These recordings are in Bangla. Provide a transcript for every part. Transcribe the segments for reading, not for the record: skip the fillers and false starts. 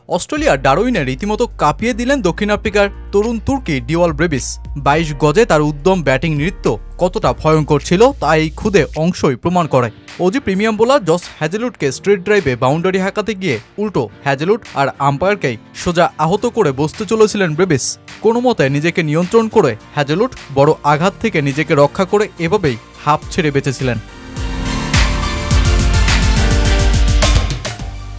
অস্ট্রেলিয়ার ডারউইনে রীতিমতো কাঁপিয়ে দিলেন দক্ষিণ আফ্রিকার তরুণ তুর্কি ডিওয়াল ব্রেভিস। 22 গজে তার উদ্যম ব্যাটিং নৃত্য কতটা ভয়ঙ্কর ছিল তা এই ক্ষুদে অংশই প্রমাণ করে। অজি প্রিমিয়াম বোলার জস হ্যাজেলউডকে স্ট্রেট ড্রাইভে বাউন্ডারি হাঁকাতে গিয়ে উল্টো হ্যাজেলউড আর আম্পায়ারকেই সোজা আহত করে বসতে চলেছিলেন ব্রেভিস। কোনো মতে নিজেকে নিয়ন্ত্রণ করে হ্যাজেলউড বড় আঘাত থেকে নিজেকে রক্ষা করে এভাবেই হাঁপ ছেড়ে বেঁচেছিলেন।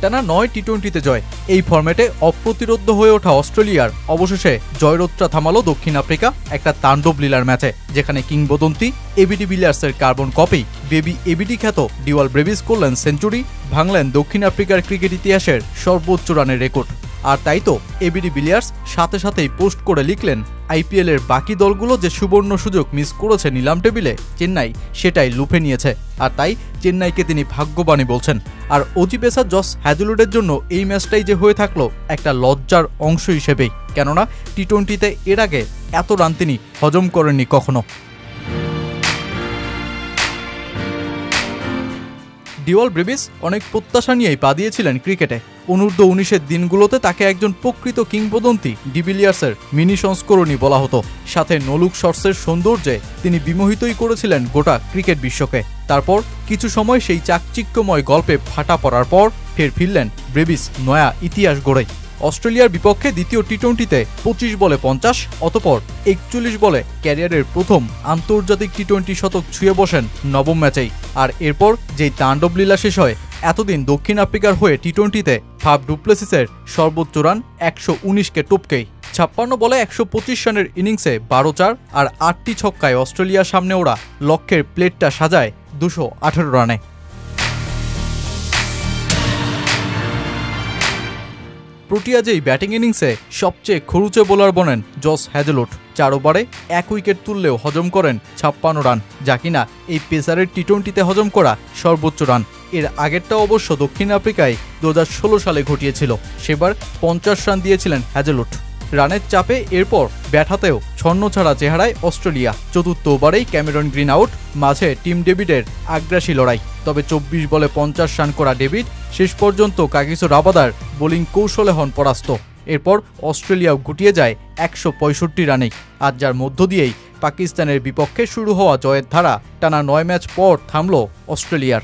টানা 9 টি-20তে জয়, এই ফরম্যাটে অপ্রতিরোধ্য হয়ে ওঠা অস্ট্রেলিয়ার অবশেষে জয়রোত্রা থামালো দক্ষিণ আফ্রিকা একটা তাণ্ডব লীলার ম্যাচে, যেখানে কিংবদন্তি এবিডি ভিলিয়ার্সের কার্বন কপি বেবি এবিডি খ্যাত ডিওয়াল ব্রেভিস করলেন সেঞ্চুরি, ভাঙলেন দক্ষিণ আফ্রিকার ক্রিকেট ইতিহাসের সর্বোচ্চ রানের রেকর্ড। আর তাই তো এবিডি ভিলিয়ার্স সাথে সাথেই পোস্ট করে লিখলেন, আইপিএলের বাকি দলগুলো যে সুবর্ণ সুযোগ মিস করেছে নিলাম টেবিলে, চেন্নাই সেটাই লুফে নিয়েছে। আর তাই চেন্নাইকে তিনি ভাগ্যবানী বলছেন। আর অজি পেসার জস হ্যাজেলউডের জন্য এই ম্যাচটাই যে হয়ে থাকলো একটা লজ্জার অংশ হিসেবেই, কেননা টি-20তে এর আগে এত রান তিনি হজম করেননি কখনো। ডিওয়াল ব্রেভিস অনেক প্রত্যাশা নিয়েই পা দিয়েছিলেন ক্রিকেটে। অনূর্ধ্ব-19-এর দিনগুলোতে তাকে একজন প্রকৃত কিংবদন্তি ডিভিলিয়ার্সের মিনি সংস্করণই বলা হতো। সাথে নলুক শটসের সৌন্দর্যে তিনি বিমোহিতই করেছিলেন গোটা ক্রিকেট বিশ্বকে। তারপর কিছু সময় সেই চাকচিক্যময় গল্পে ভাটা পড়ার পর ফিরলেন ব্রেভিস নয়া ইতিহাস গড়ে। অস্ট্রেলিয়ার বিপক্ষে দ্বিতীয় টি-20তে 25 বলে 50, অতঃপর 41 বলে ক্যারিয়ারের প্রথম আন্তর্জাতিক টি-20 শতক ছুঁয়ে বসেন নবম ম্যাচেই। আর এরপর যেই তাণ্ডব লীলা শেষ হয়, এতদিন দক্ষিণ আফ্রিকার হয়ে টি-20তে ফাফ ডু প্লেসিসের সর্বোচ্চ রান 119কে টপকেই। 56 বলে 125 রানের ইনিংসে 12-4 আর 8টি ছক্কায় অস্ট্রেলিয়ার সামনে ওরা লক্ষ্যের প্লেটটা সাজায় 218 রানে। প্রোটিয়াজ এই ব্যাটিং ইনিংসে সবচেয়ে খরুচে বোলার বনেন জস হ্যাজেলউড। 4 ওভারে 1 উইকেট তুললেও হজম করেন 56 রান, যা কিনা এই পেসারের টি-20তে হজম করা সর্বোচ্ছ রান। এর আগেরটা অবশ্য দক্ষিণ আফ্রিকায় 2016 সালে ঘটিয়েছিল, সেবার 50 রান দিয়েছিলেন হ্যাজেলউড। রানের চাপে এরপর ব্যাট হাতেও ছন্নছাড়া চেহারায় অস্ট্রেলিয়া। 4র্থ ওভারেই ক্যামেরন গ্রিন আউট, মাঝে টিম ডেভিডের আগ্রাসী লড়াই। তবে 24 বলে 50 রান করা ডেভিড শেষ পর্যন্ত কাগিসো রাবাদার বোলিং কৌশলে হন পরাস্ত। এরপর অস্ট্রেলিয়াও গুটিয়ে যায় 165 রানেই, আর যার মধ্য দিয়েই পাকিস্তানের বিপক্ষে শুরু হওয়া জয়ের ধারা টানা 9 ম্যাচ পর থামল অস্ট্রেলিয়ার।